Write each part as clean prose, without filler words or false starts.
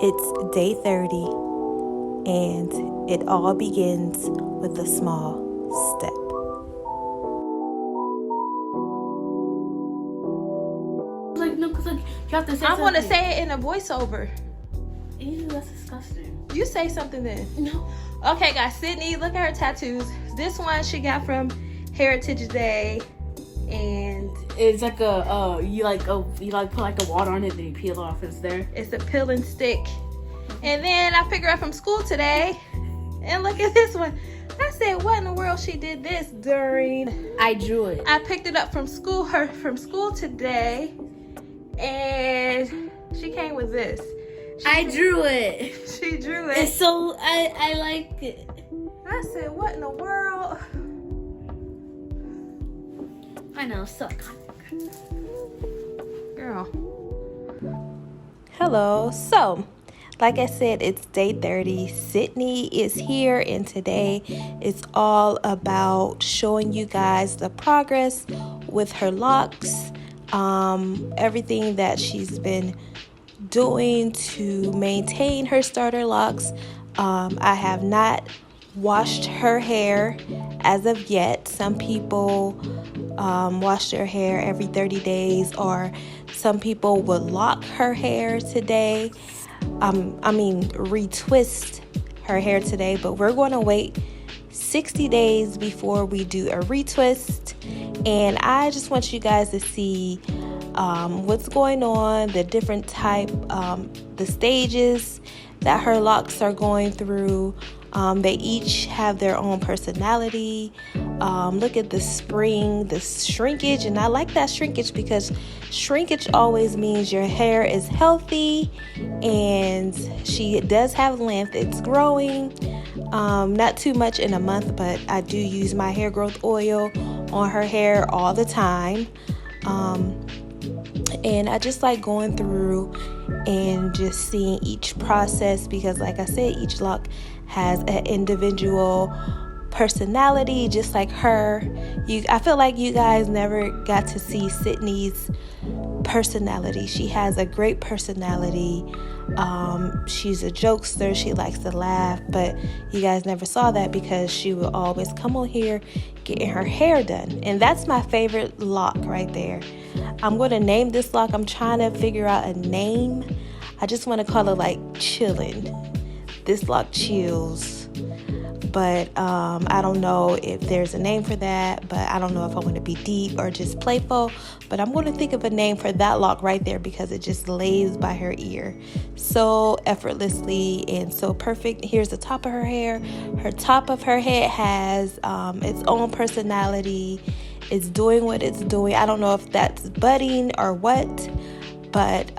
It's day 30, and it all begins with a small step. You have to say I want to say it in a voiceover. Ew, that's disgusting. You say something then. No. Okay, guys, Sydney, look at her tattoos. This one she got from Heritage Day, and it's like you put like a water on it, then you peel off. It's there. It's a peel and stick. And then I picked her up from school today, and look at this one. I said, what in the world she did this during? I drew it. I picked it up from school today, and she came with this. I drew it. She drew it. It's so I like it. I said, what in the world? I know, suck. Girl. Hello. So, like I said, it's day 30. Sydney is here, and today it's all about showing you guys the progress with her locks, everything that she's been doing to maintain her starter locks. I have not washed her hair as of yet. Some people wash their hair every 30 days, or some people will lock her hair today. Retwist her hair today, but we're going to wait 60 days before we do a retwist. And I just want you guys to see what's going on, the different type, the stages that her locks are going through. They each have their own personality. Look at the spring, the shrinkage, and I like that shrinkage because shrinkage always means your hair is healthy and she does have length. It's growing, not too much in a month, but I do use my hair growth oil on her hair all the time. And I just like going through and just seeing each process because, like I said, each lock has an individual personality, just like her. I feel like you guys never got to see Sydney's personality. She has a great personality. She's a jokester. She likes to laugh, but you guys never saw that because she will always come on here getting her hair done. And that's my favorite lock right there. I'm going to name this lock. I'm trying to figure out a name. I just want to call it like chillin'. This lock chills. But I don't know if there's a name for that, but I don't know if I want to be deep or just playful. But I'm going to think of a name for that lock right there because it just lays by her ear so effortlessly and so perfect. Here's the top of her hair. Her top of her head has its own personality. It's doing what it's doing. I don't know if that's budding or what, but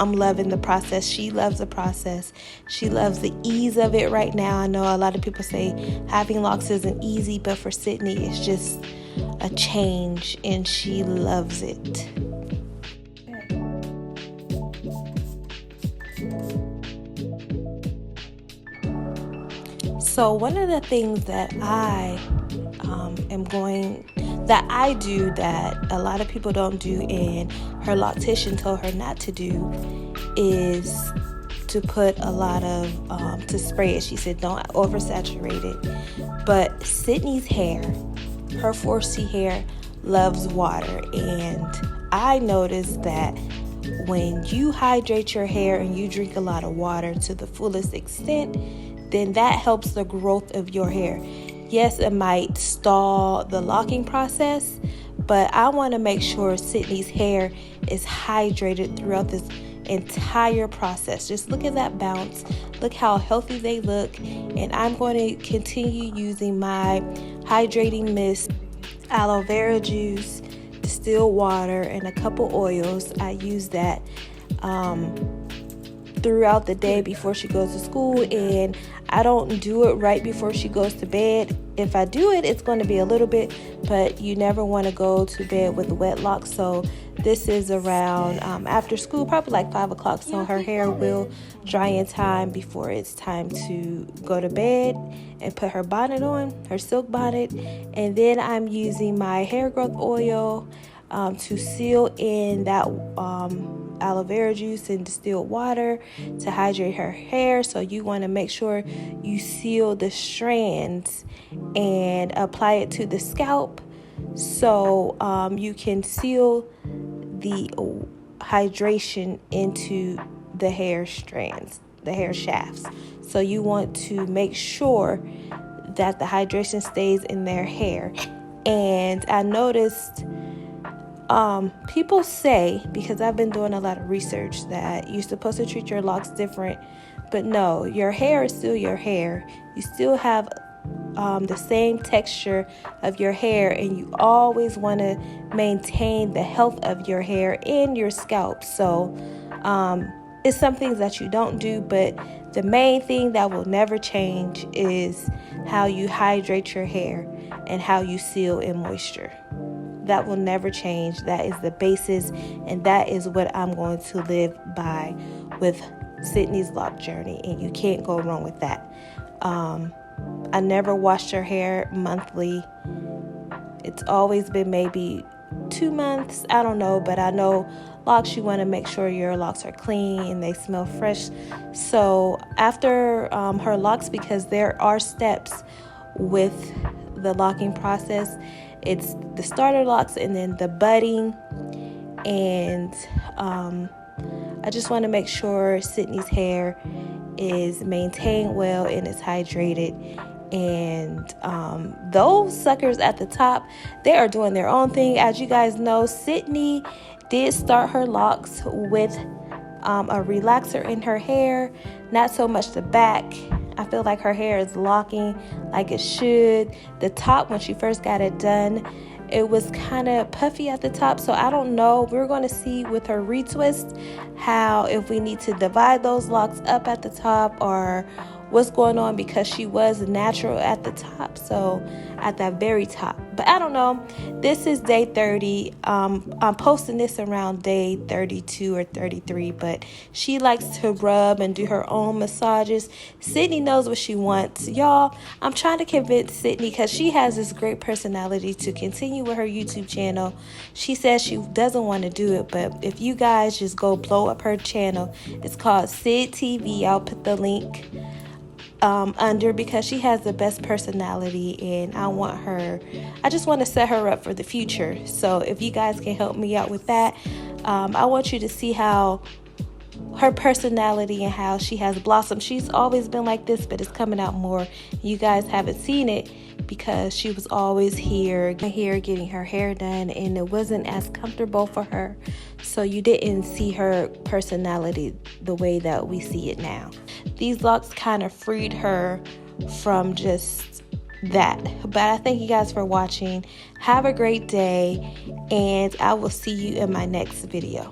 I'm loving the process. She loves the process. She loves the ease of it right now. I know a lot of people say having locks isn't easy, but for Sydney, it's just a change, and she loves it. So one of the things that I do that a lot of people don't do, and her loctician told her not to do, is to put a lot of to spray it. She said don't oversaturate it. But Sydney's hair, her 4C hair, loves water, and I noticed that when you hydrate your hair and you drink a lot of water to the fullest extent, then that helps the growth of your hair. Yes, it might stall the locking process, but I want to make sure Sydney's hair is hydrated throughout this entire process. Just look at that bounce. Look how healthy they look. And I'm going to continue using my hydrating mist, aloe vera juice, distilled water, and a couple oils. I use that throughout the day before she goes to school, and I don't do it right before she goes to bed. If I do it, it's going to be a little bit, but you never want to go to bed with wet locks. So this is around after school, probably like 5 o'clock, so her hair will dry in time before it's time to go to bed and put her bonnet on, her silk bonnet. And then I'm using my hair growth oil to seal in that aloe vera juice and distilled water to hydrate her hair. So you want to make sure you seal the strands and apply it to the scalp, so you can seal the hydration into the hair strands, the hair shafts. So you want to make sure that the hydration stays in their hair. And I noticed people say, because I've been doing a lot of research, that you're supposed to treat your locks different, but no, your hair is still your hair. You still have the same texture of your hair, and you always want to maintain the health of your hair and your scalp. So it's some things that you don't do, but the main thing that will never change is how you hydrate your hair and how you seal in moisture. That will never change. That is the basis, and that is what I'm going to live by with Sydney's lock journey, and you can't go wrong with that. I never washed her hair monthly. It's always been maybe 2 months. I don't know, but I know locks, you want to make sure your locks are clean and they smell fresh. So after her locks, because there are steps with the locking process, it's the starter locks and then the budding. And I just want to make sure Sydney's hair is maintained well and is hydrated. And those suckers at the top, they are doing their own thing. As you guys know, Sydney did start her locks with a relaxer in her hair, not so much the back. I feel like her hair is locking like it should. The top, when she first got it done, it was kind of puffy at the top. So I don't know. We're going to see with her retwist how, if we need to divide those locks up at the top or what's going on, because she was natural at the top, so at that very top. But I don't know. This is day 30. I'm posting this around day 32 or 33, but she likes to rub and do her own massages. Sydney knows what she wants. Y'all, I'm trying to convince Sydney, because she has this great personality, to continue with her YouTube channel. She says she doesn't want to do it, but if you guys just go blow up her channel, it's called Sid TV. I'll put the link under, because she has the best personality, and I just want to set her up for the future. So if you guys can help me out with that, I want you to see how her personality and how she has blossomed. She's always been like this, but it's coming out more. You guys haven't seen it because she was always here getting her hair done, and it wasn't as comfortable for her. So you didn't see her personality the way that we see it now. These locks kind of freed her from just that. But I thank you guys for watching. Have a great day, and I will see you in my next video.